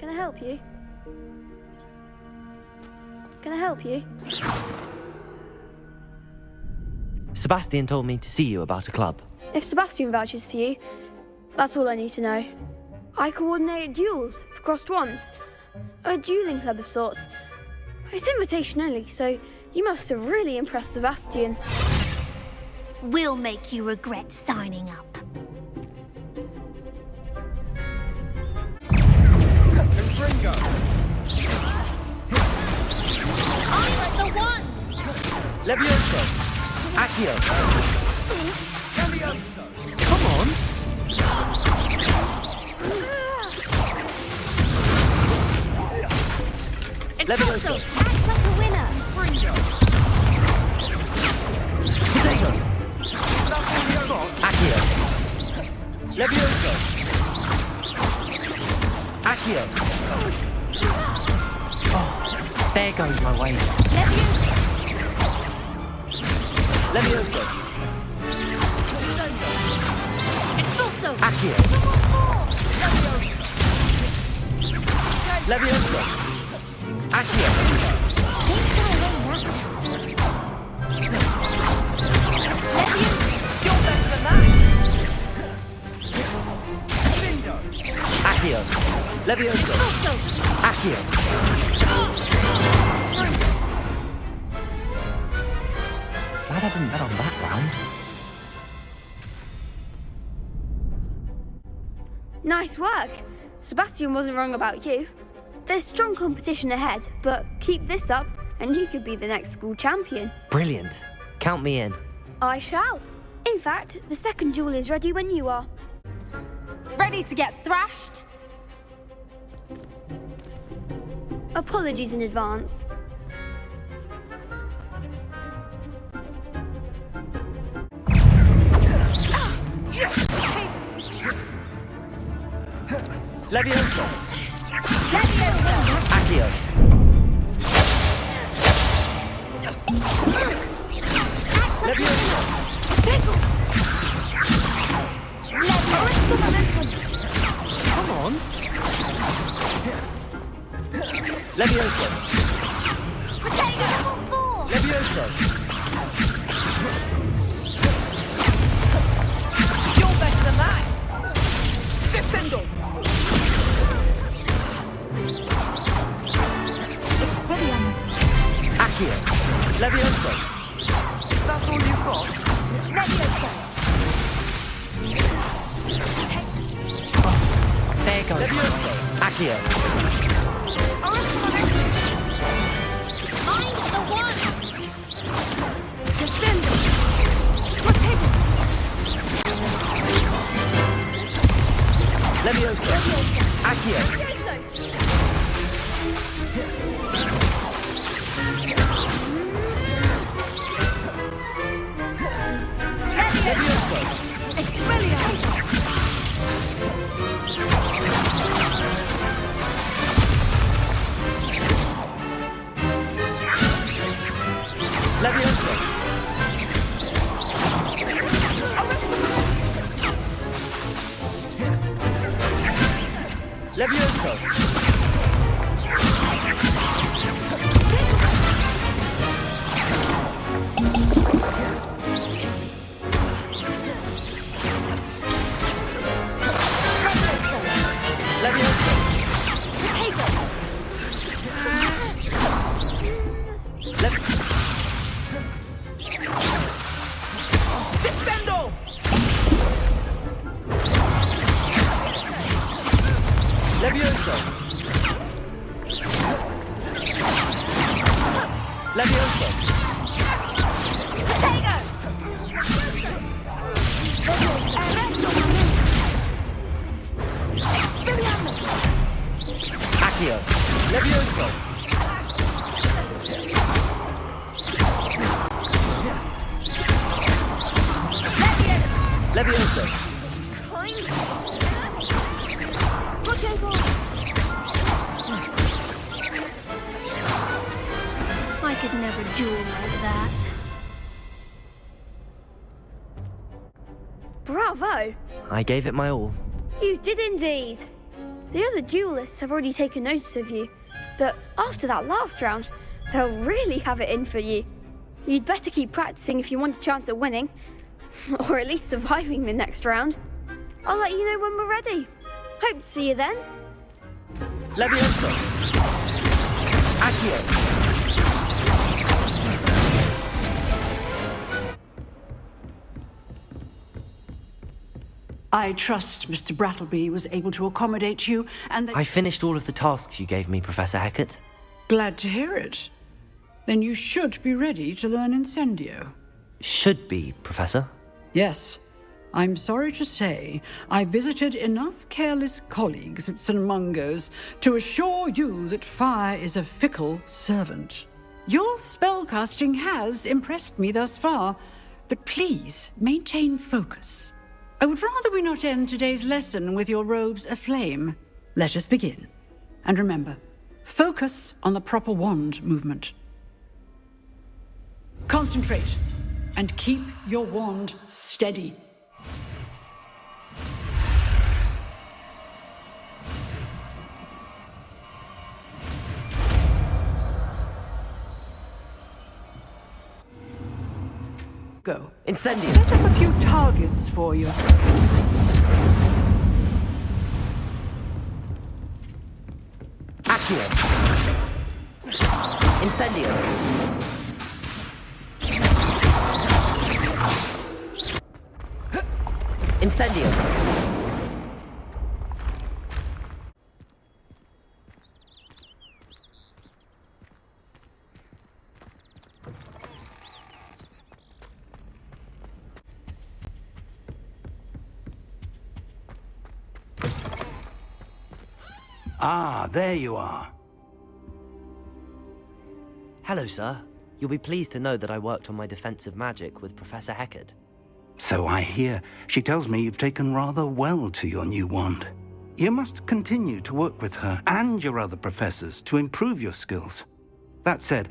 Can I help you? Can I help you? Sebastian told me to see you about a club. If Sebastian vouches for you, that's all I need to know. I coordinate duels for crossed wands. A dueling club of sorts. It's invitation only, so you must have really impressed Sebastian. We'll make you regret signing up. Ringo! I'm the one! Levioso! Accio! Levioso! Come on! Levioso! Act like a winner! Ringo! Potato! Napoleon! Accio! Levioso! Accio! Oh, there goes my way. Levioso! Expulso! Accio! Levioso! Accio! You're better than that! Lindo! Accio! Levioso! Accio! Glad I didn't bet on that round. Nice work. Sebastian wasn't wrong about you. There's strong competition ahead, but keep this up and you could be the next school champion. Brilliant. Count me in. I shall. In fact, the second duel is ready when you are. Ready to get thrashed? Apologies in advance. Levioso! Accio! Levioso! Come on! Levioso! Levioso! You're better than that! Defendo! Accio! Levioso! Is that all you've got? There goes. Levioso! Accio! I'm the one! Defend! Levioso! Accio! Levioso! Levioso! Levioso! Levioso! Defendo! Levioso! Levioso! Accio! Levioso! Levioso! I could never duel like that. Bravo! I gave it my all. You did indeed. The other duelists have already taken notice of you, but after that last round, they'll really have it in for you. You'd better keep practicing if you want a chance at winning, or at least surviving the next round. I'll let you know when we're ready. Hope to see you then. Levioso! Accio! I trust Mr. Brattleby was able to accommodate you, and that... I finished all of the tasks you gave me, Professor Hecat. Glad to hear it. Then you should be ready to learn Incendio. Should be, Professor. Yes. I'm sorry to say, I visited enough careless colleagues at St. Mungo's to assure you that fire is a fickle servant. Your spellcasting has impressed me thus far, but please maintain focus. I would rather we not end today's lesson with your robes aflame. Let us begin. And remember, focus on the proper wand movement. Concentrate, and keep your wand steady. Go. Incendio! Set up a few targets for you. Accio! Incendio! Incendio! Ah, there you are. Hello, sir. You'll be pleased to know that I worked on my defensive magic with Professor Hecat. So I hear. She tells me you've taken rather well to your new wand. You must continue to work with her and your other professors to improve your skills. That said,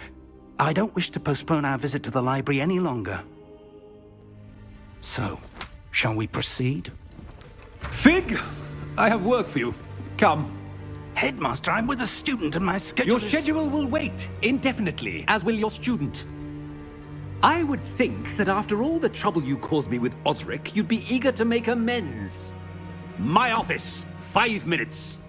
I don't wish to postpone our visit to the library any longer. So, shall we proceed? Fig! I have work for you. Come. Headmaster, I'm with a student and my schedule Your is... schedule will wait indefinitely, as will your student. I would think that after all the trouble you caused me with Osric, you'd be eager to make amends. My office, 5 minutes.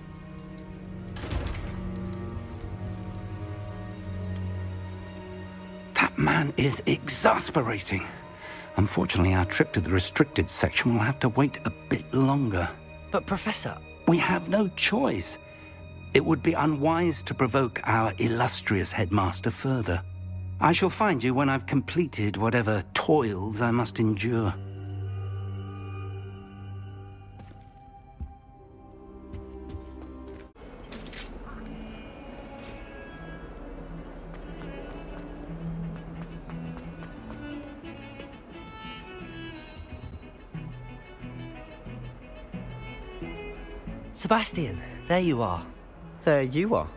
That man is exasperating. Unfortunately, our trip to the restricted section will have to wait a bit longer. But, Professor... We have no choice. It would be unwise to provoke our illustrious headmaster further. I shall find you when I've completed whatever toils I must endure. Sebastian, there you are. There you are.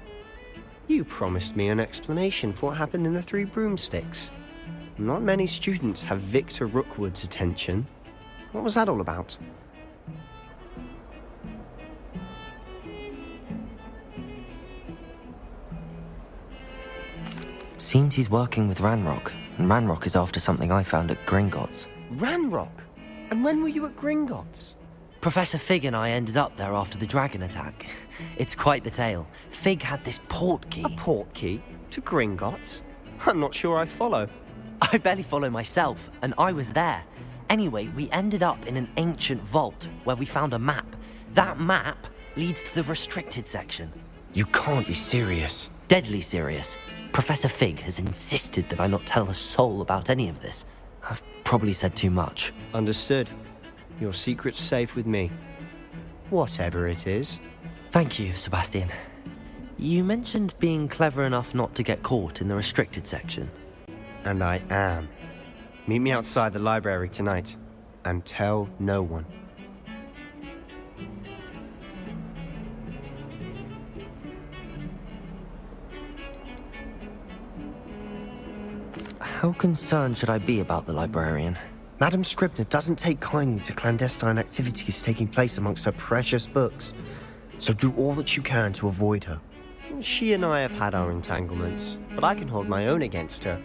You promised me an explanation for what happened in the Three Broomsticks. Not many students have Victor Rookwood's attention. What was that all about? Seems he's working with Ranrock, and Ranrock is after something I found at Gringotts. Ranrock? And when were you at Gringotts? Professor Fig and I ended up there after the dragon attack. It's quite the tale. Fig had this port key. A port key? To Gringotts? I'm not sure I follow. I barely follow myself, and I was there. Anyway, we ended up in an ancient vault where we found a map. That map leads to the restricted section. You can't be serious. Deadly serious. Professor Fig has insisted that I not tell a soul about any of this. I've probably said too much. Understood. Your secret's safe with me. Whatever it is. Thank you, Sebastian. You mentioned being clever enough not to get caught in the restricted section. And I am. Meet me outside the library tonight. And tell no one. How concerned should I be about the librarian? Madam Scribner doesn't take kindly to clandestine activities taking place amongst her precious books. So do all that you can to avoid her. She and I have had our entanglements, but I can hold my own against her.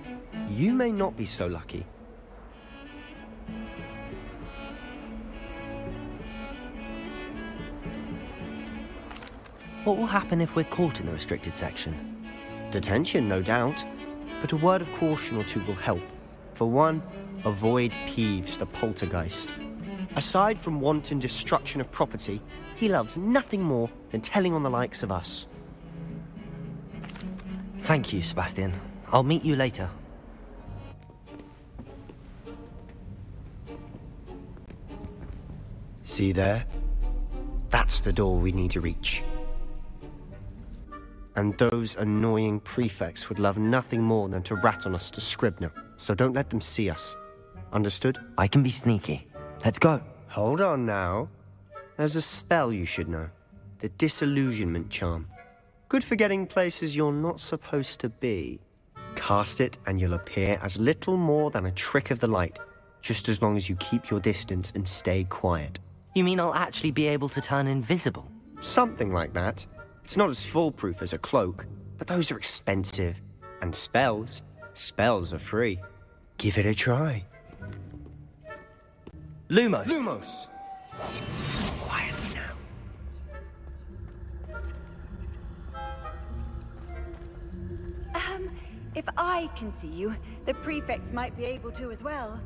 You may not be so lucky. What will happen if we're caught in the restricted section? Detention, no doubt. But a word of caution or two will help. For one, avoid Peeves, the poltergeist. Aside from wanton destruction of property, he loves nothing more than telling on the likes of us. Thank you, Sebastian. I'll meet you later. See there? That's the door we need to reach. And those annoying prefects would love nothing more than to rat on us to Scribner, so don't let them see us. Understood? I can be sneaky. Let's go. Hold on now. There's a spell you should know. The Disillusionment Charm. Good for getting places you're not supposed to be. Cast it and you'll appear as little more than a trick of the light, just as long as you keep your distance and stay quiet. You mean I'll actually be able to turn invisible? Something like that. It's not as foolproof as a cloak, but those are expensive. And spells are free. Give it a try. Lumos! Lumos! Quietly now. If I can see you, the prefects might be able to as well.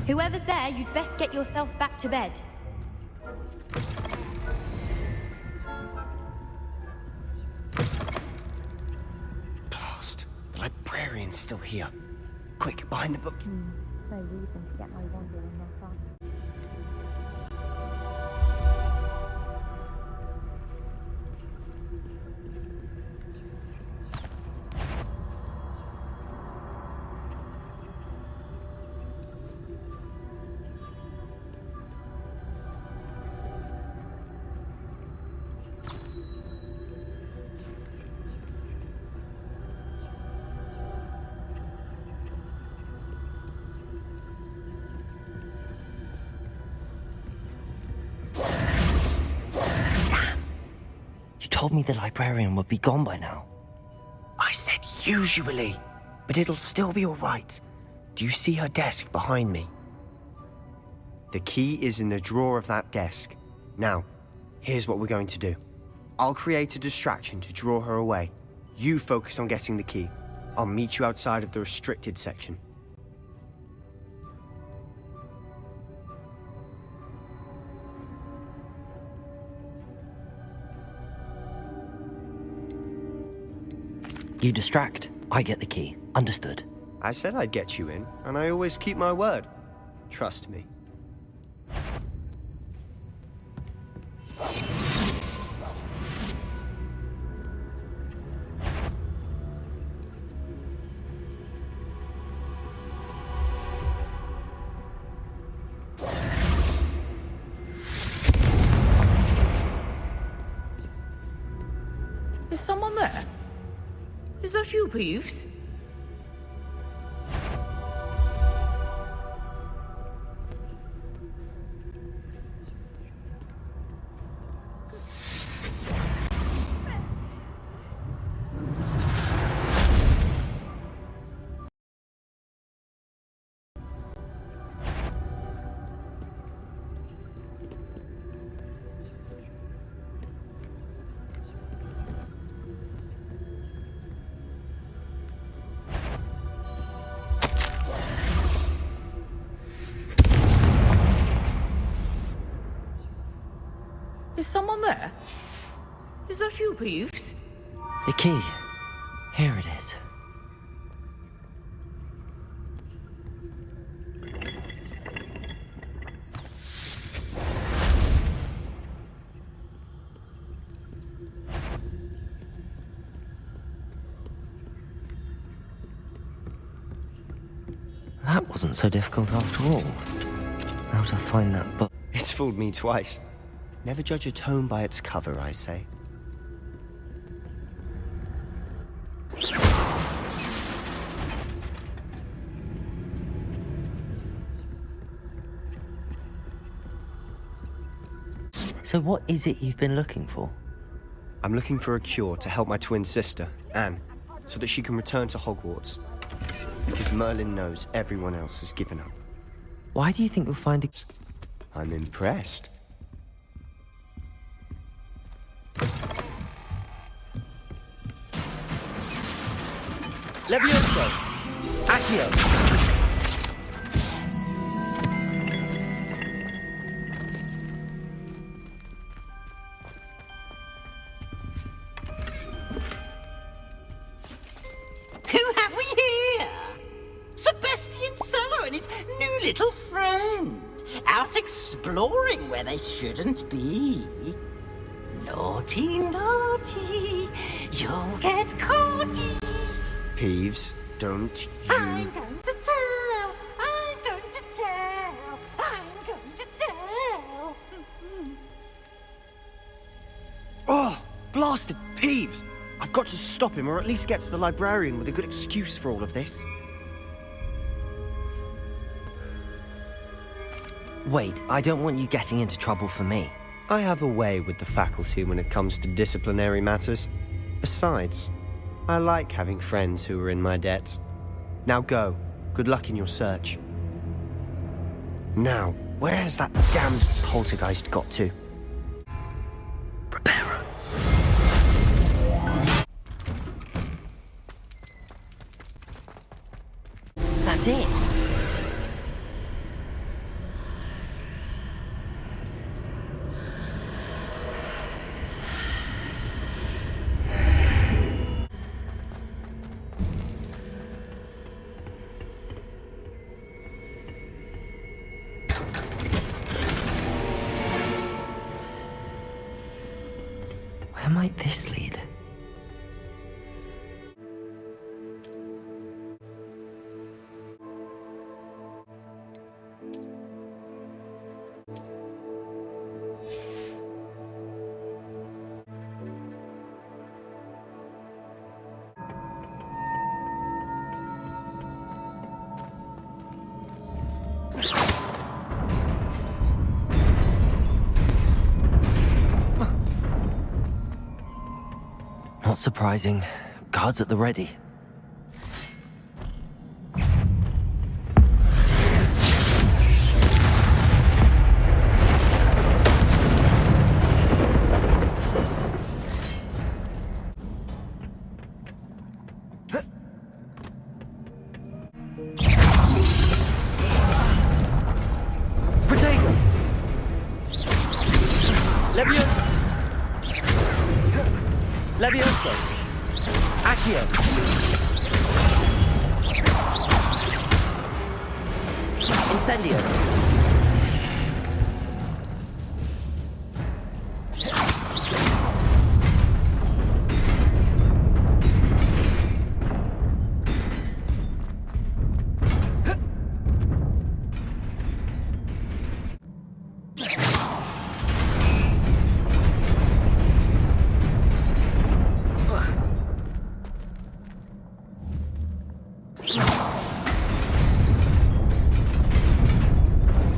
Whoever's there, you'd best get yourself back to bed. Blast! The librarian's still here. Quick, behind the book. No reason to get my wand in my fun. You told me the librarian would be gone by now. I said usually, but it'll still be all right. Do you see her desk behind me? The key is in the drawer of that desk. Now, here's what we're going to do. I'll create a distraction to draw her away. You focus on getting the key. I'll meet you outside of the restricted section. You distract, I get the key. Understood. I said I'd get you in, and I always keep my word. Trust me. Is someone there? Is that you, Peeves? Is someone there? Is that you, Peeves? The key. Here it is. That wasn't so difficult after all. How to find that book. It's fooled me twice. Never judge a tome by its cover, I say. So what is it you've been looking for? I'm looking for a cure to help my twin sister, Anne, so that she can return to Hogwarts. Because Merlin knows everyone else has given up. Why do you think you'll find it? I'm impressed. Levioso! Accio! Who have we here? Sebastian Sallow and his new little friend. Out exploring where they shouldn't be. Naughty, naughty, you'll get caughty. Peeves, don't I'm you... going to tell, I'm going to tell, I'm going to tell. Oh, blasted Peeves! I've got to stop him, or at least get to the librarian with a good excuse for all of this. Wait, I don't want you getting into trouble for me. I have a way with the faculty when it comes to disciplinary matters. Besides, I like having friends who are in my debt. Now go. Good luck in your search. Now, where has that damned poltergeist got to? Prepare. That's it. Where might this lead? Not surprising. Guards at the ready. Protego! Levioso! Accio! Incendio!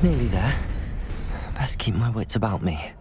Nearly there. Best keep my wits about me.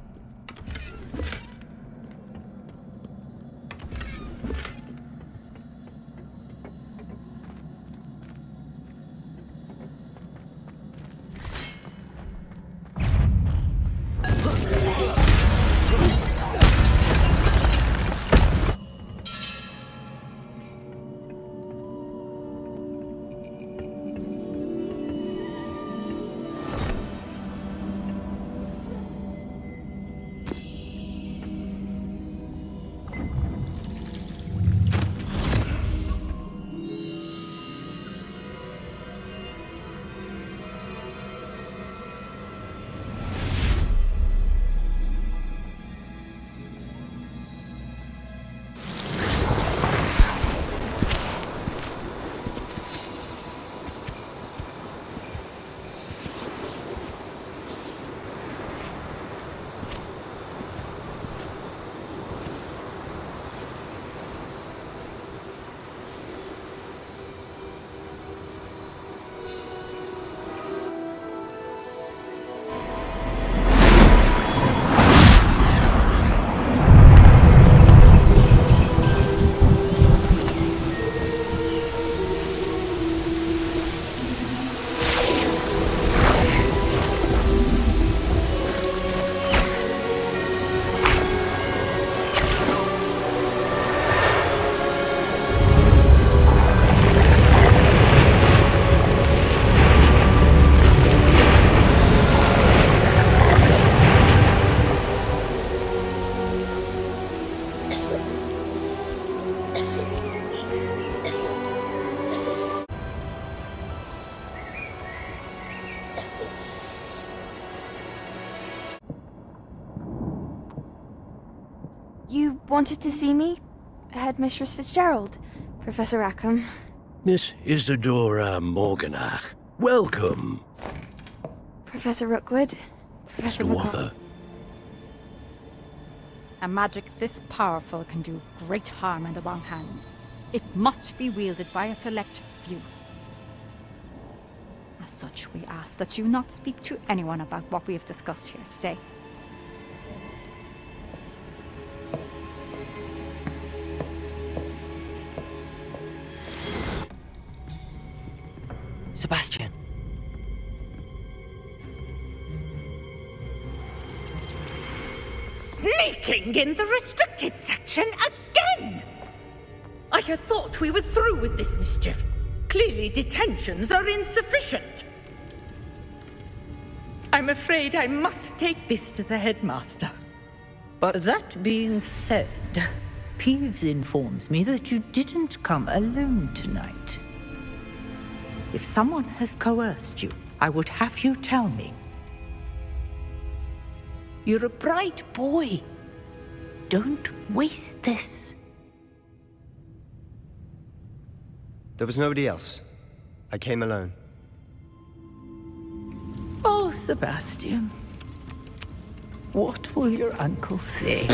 wanted to see me? Headmistress Fitzgerald, Professor Rackham. Miss Isadora Morganach, welcome. Professor Rookwood, Professor Wather. A magic this powerful can do great harm in the wrong hands. It must be wielded by a select few. As such, we ask that you not speak to anyone about what we have discussed here today. Sebastian. Sneaking in the restricted section again! I had thought we were through with this mischief. Clearly detentions are insufficient. I'm afraid I must take this to the headmaster. But that being said, Peeves informs me that you didn't come alone tonight. If someone has coerced you, I would have you tell me. You're a bright boy. Don't waste this. there was nobody else. I came alone. Oh, Sebastian. What will your uncle say?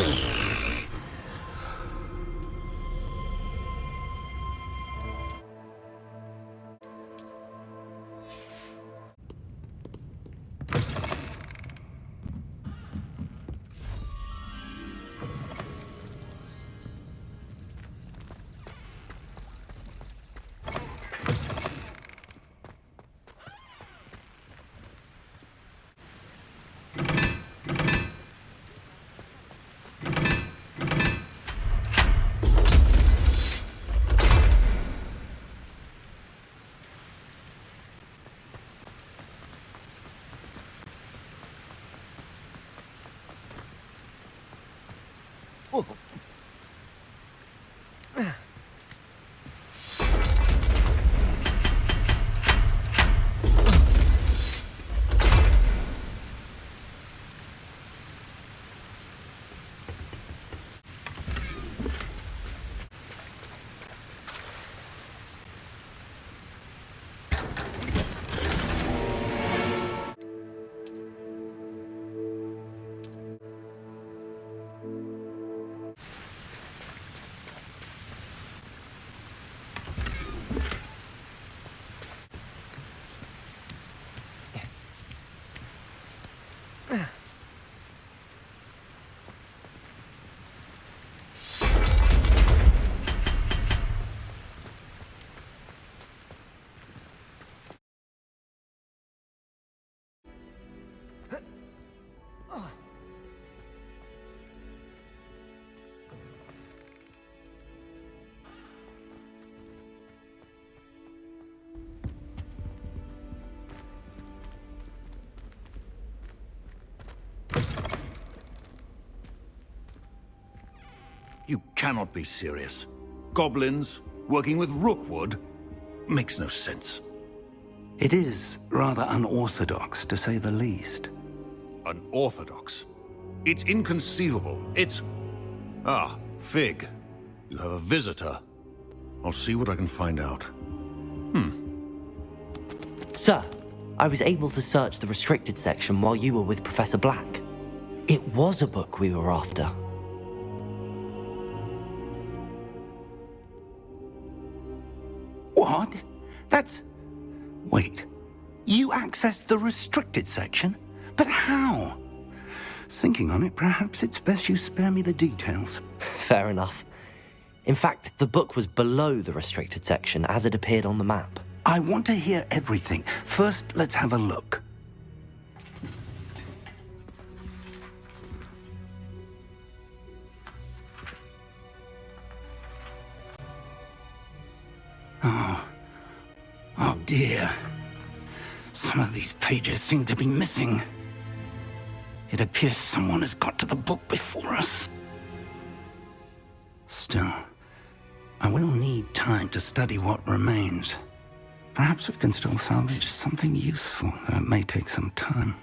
You cannot be serious. Goblins working with Rookwood makes no sense. It is rather unorthodox, to say the least. Unorthodox? It's inconceivable. It's... Ah, Fig. You have a visitor. I'll see what I can find out. Sir, I was able to search the restricted section while you were with Professor Black. It was a book we were after. What? That's... Wait. You accessed the restricted section? But how? Thinking on it, perhaps it's best you spare me the details. Fair enough. In fact, the book was below the restricted section as it appeared on the map. I want to hear everything. First, let's have a look. Oh dear. Some of these pages seem to be missing. It appears someone has got to the book before us. Still, I will need time to study what remains. Perhaps we can still salvage something useful, though it may take some time.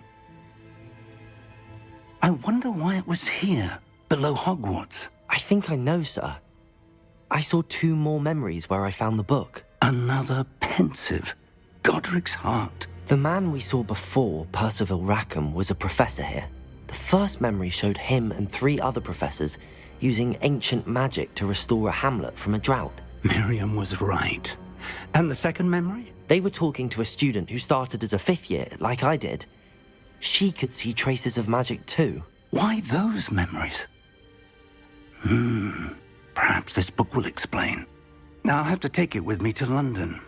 I wonder why it was here, below Hogwarts. I think I know, sir. I saw 2 more memories where I found the book. Another pensive. Godric's heart. The man we saw before, Percival Rackham, was a professor here. The first memory showed him and 3 other professors using ancient magic to restore a hamlet from a drought. Miriam was right. And the second memory? They were talking to a student who started as a 5th year, like I did. She could see traces of magic too. Why those memories? Perhaps this book will explain. Now I'll have to take it with me to London.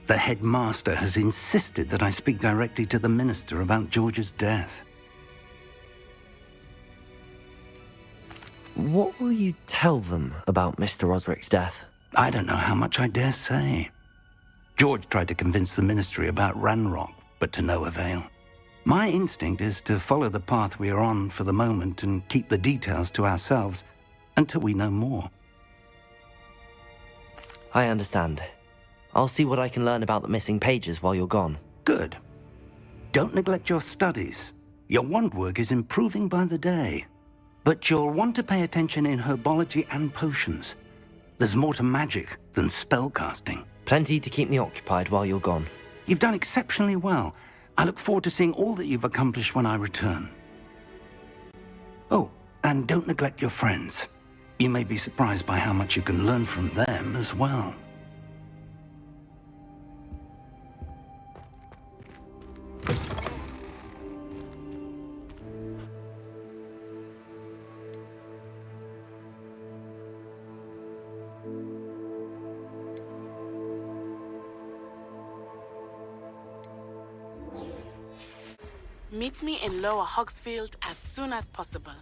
The headmaster has insisted that I speak directly to the minister about George's death. What will you tell them about Mr. Osric's death? I don't know how much I dare say. George tried to convince the ministry about Ranrock, but to no avail. My instinct is to follow the path we are on for the moment and keep the details to ourselves until we know more. I understand. I'll see what I can learn about the missing pages while you're gone. Good. Don't neglect your studies. Your wand work is improving by the day. But you'll want to pay attention in herbology and potions. There's more to magic than spellcasting. Plenty to keep me occupied while you're gone. You've done exceptionally well. I look forward to seeing all that you've accomplished when I return. Oh, and don't neglect your friends. You may be surprised by how much you can learn from them as well. Meet me in Lower Hogsfield as soon as possible.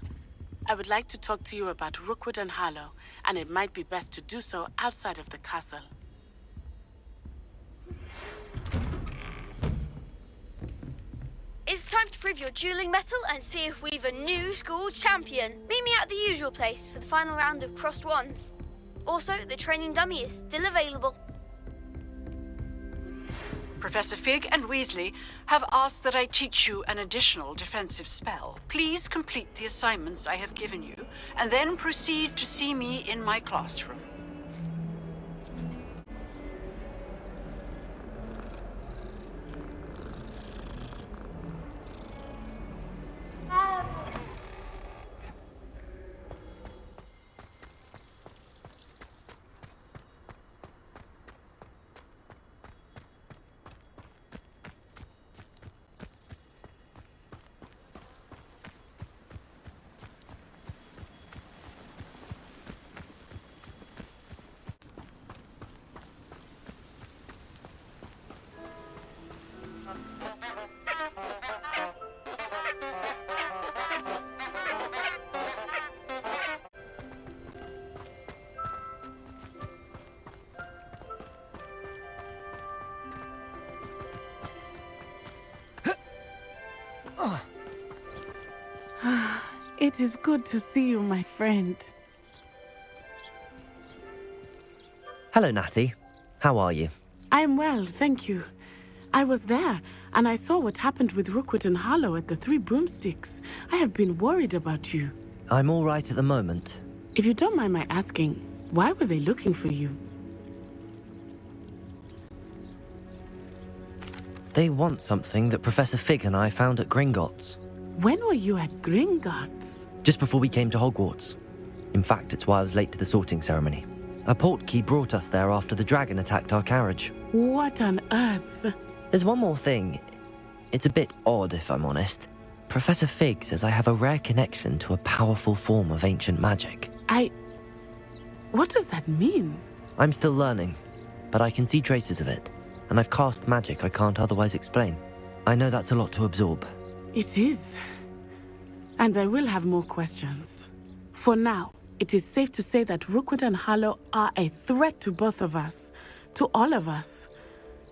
I would like to talk to you about Rookwood and Harlow, and it might be best to do so outside of the castle. It's time to prove your dueling mettle and see if we've a new school champion. Meet me at the usual place for the final round of crossed wands. Also, the training dummy is still available. Professor Fig and Weasley have asked that I teach you an additional defensive spell. Please complete the assignments I have given you, and then proceed to see me in my classroom. It is good to see you, my friend. Hello, Natty. How are you? I'm well, thank you. I was there, and I saw what happened with Rookwood and Harlow at the Three Broomsticks. I have been worried about you. I'm all right at the moment. If you don't mind my asking, why were they looking for you? They want something that Professor Fig and I found at Gringotts. When were you at Gringotts? Just before we came to Hogwarts. In fact, it's why I was late to the sorting ceremony. A portkey brought us there after the dragon attacked our carriage. What on earth? There's one more thing. It's a bit odd, if I'm honest. Professor Fig says I have a rare connection to a powerful form of ancient magic. What does that mean? I'm still learning, but I can see traces of it, and I've cast magic I can't otherwise explain. I know that's a lot to absorb. It is. And I will have more questions. For now, it is safe to say that Rookwood and Harlow are a threat to both of us, to all of us,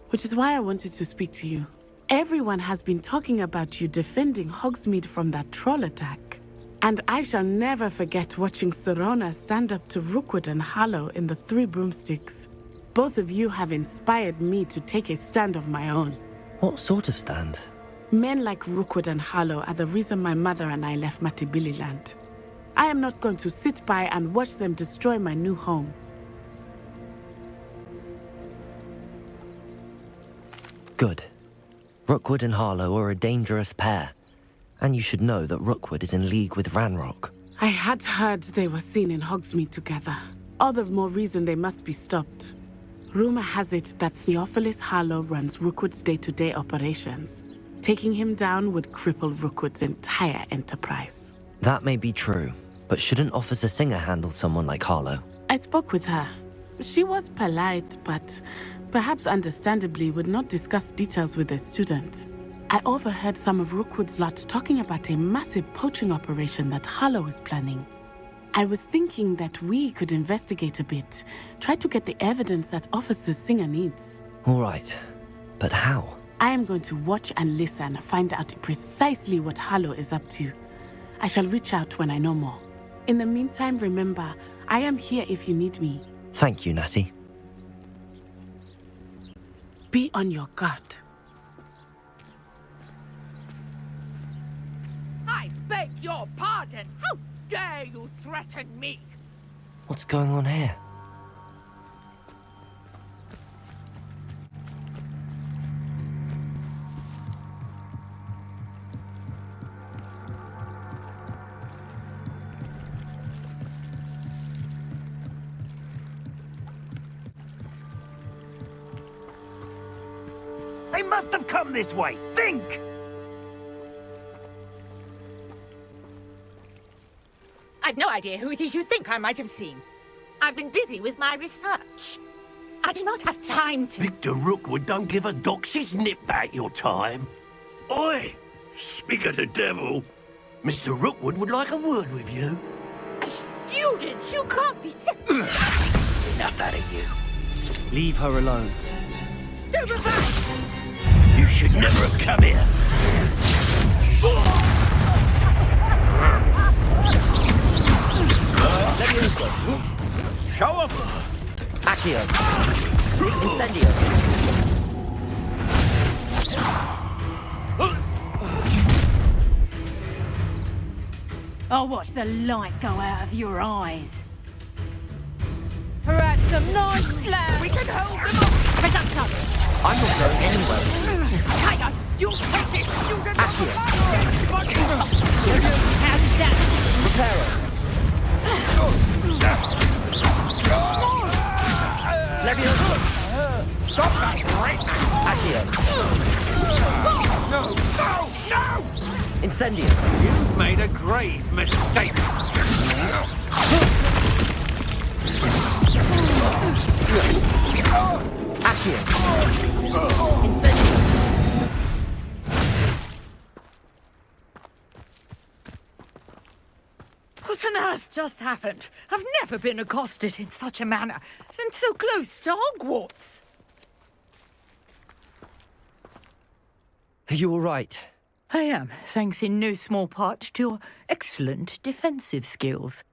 which is why I wanted to speak to you. Everyone has been talking about you defending Hogsmeade from that troll attack. And I shall never forget watching Serona stand up to Rookwood and Harlow in the Three Broomsticks. Both of you have inspired me to take a stand of my own. What sort of stand? Men like Rookwood and Harlow are the reason my mother and I left Matibililand. I am not going to sit by and watch them destroy my new home. Good. Rookwood and Harlow are a dangerous pair, and you should know that Rookwood is in league with Ranrock. I had heard they were seen in Hogsmeade together. All the more reason they must be stopped. Rumor has it that Theophilus Harlow runs Rookwood's day-to-day operations. Taking him down would cripple Rookwood's entire enterprise. That may be true, but shouldn't Officer Singer handle someone like Harlow? I spoke with her. She was polite, but perhaps understandably would not discuss details with a student. I overheard some of Rookwood's lot talking about a massive poaching operation that Harlow is planning. I was thinking that we could investigate a bit, try to get the evidence that Officer Singer needs. All right, but how? I am going to watch and listen, find out precisely what Harlow is up to. I shall reach out when I know more. In the meantime, remember, I am here if you need me. Thank you, Natty. Be on your guard. I beg your pardon. How dare you threaten me? What's going on here? They must have come this way. Think! I've no idea who it is you think I might have seen. I've been busy with my research. I do not have time to... Victor Rookwood don't give a doxy's nip back your time. Oi! Speak of the devil. Mr. Rookwood would like a word with you. A student? You can't be sick. Enough out of you. Leave her alone. Stupefy! You should never have come here. Show off! Accio. Incendio. I'll watch the light go out of your eyes. Perhaps some nice flowers. We can hold them off! Presumto! I'm not going anywhere. Tiger, you'll take this student! Accio. How's that? Reparo. Levioso. Stop that right now! Accio. No! Incendio. You've made a grave mistake. Accio. Incendio. What on earth just happened? I've never been accosted in such a manner, and so close to Hogwarts. Are you all right? I am, thanks in no small part to your excellent defensive skills.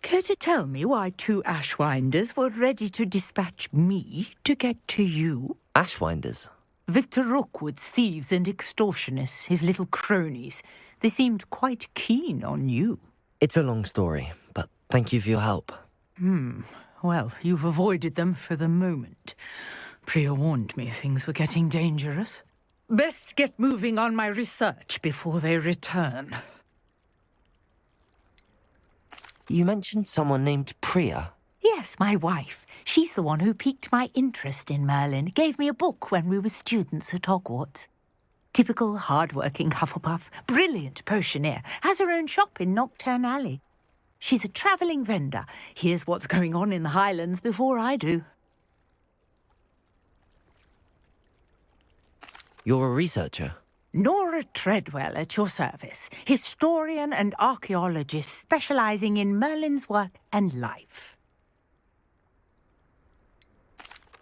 Care to tell me why two Ashwinders were ready to dispatch me to get to you? Ashwinders? Victor Rookwood's thieves and extortionists, his little cronies. They seemed quite keen on you. It's a long story, but thank you for your help. Well, you've avoided them for the moment. Priya warned me things were getting dangerous. Best get moving on my research before they return. You mentioned someone named Priya. Yes, my wife. She's the one who piqued my interest in Merlin. Gave me a book when we were students at Hogwarts. Typical hard-working Hufflepuff, brilliant potioneer, has her own shop in Nocturne Alley. She's a travelling vendor. Hears what's going on in the Highlands before I do. You're a researcher? Nora Treadwell at your service, historian and archaeologist specialising in Merlin's work and life.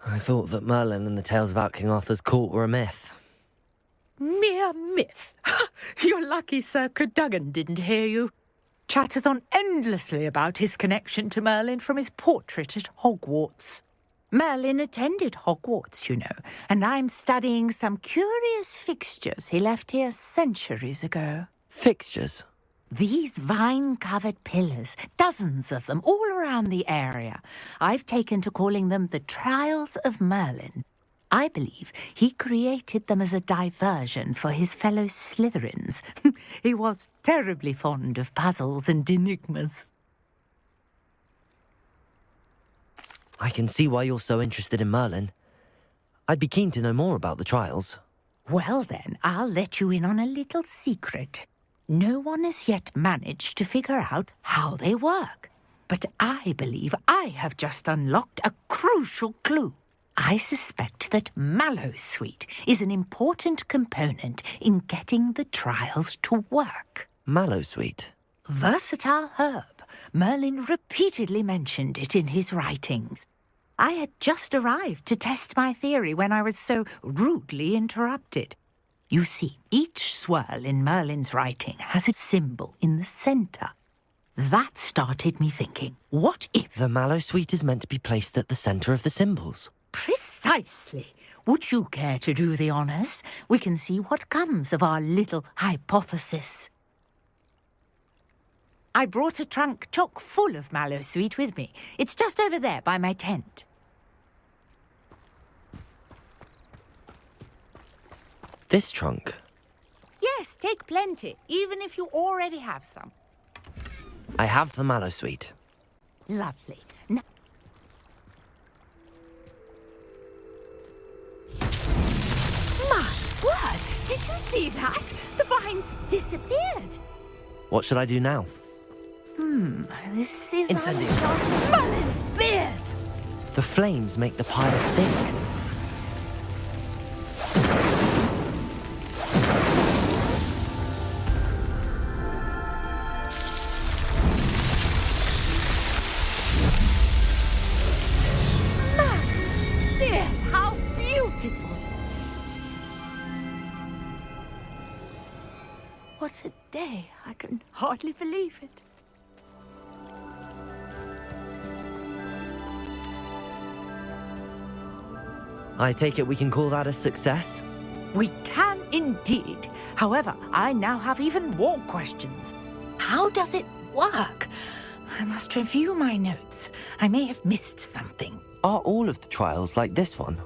I thought that Merlin and the tales about King Arthur's court were a myth. Mere myth. You're lucky Sir Cadogan didn't hear you. Chatters on endlessly about his connection to Merlin from his portrait at Hogwarts. Merlin attended Hogwarts, you know, and I'm studying some curious fixtures he left here centuries ago. Fixtures? These vine-covered pillars, dozens of them, all around the area. I've taken to calling them the Trials of Merlin. I believe he created them as a diversion for his fellow Slytherins. He was terribly fond of puzzles and enigmas. I can see why you're so interested in Merlin. I'd be keen to know more about the trials. Well then, I'll let you in on a little secret. No one has yet managed to figure out how they work. But I believe I have just unlocked a crucial clue. I suspect that Mallowsweet is an important component in getting the trials to work. Mallowsweet? Versatile herb. Merlin repeatedly mentioned it in his writings. I had just arrived to test my theory when I was so rudely interrupted. You see, each swirl in Merlin's writing has a symbol in the centre. That started me thinking, what if... The Mallowsweet is meant to be placed at the centre of the symbols. Precisely. Would you care to do the honours? We can see what comes of our little hypothesis. I brought a trunk chock full of Mallowsweet with me. It's just over there by my tent. This trunk? Yes, take plenty, even if you already have some. I have the Mallowsweet. Lovely. My word! Did you see that? The vines disappeared. What should I do now? This is... Incendio. Merlin's beard! The flames make the pyre sink. Merlin's beard! How beautiful! What a day! I can hardly believe it. I take it we can call that a success? We can indeed. However, I now have even more questions. How does it work? I must review my notes. I may have missed something. Are all of the trials like this one?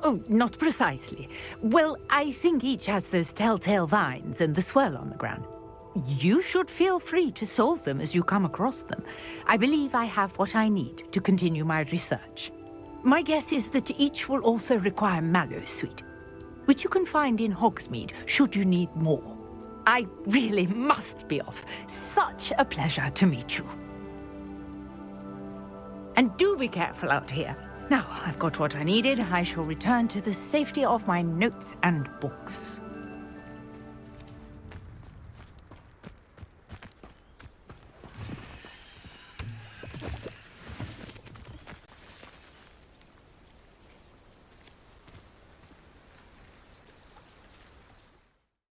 Oh, not precisely. Well, I think each has those telltale vines and the swirl on the ground. You should feel free to solve them as you come across them. I believe I have what I need to continue my research. My guess is that each will also require Mallowsweet, which you can find in Hogsmeade should you need more. I really must be off. Such a pleasure to meet you. And do be careful out here. Now I've got what I needed. I shall return to the safety of my notes and books.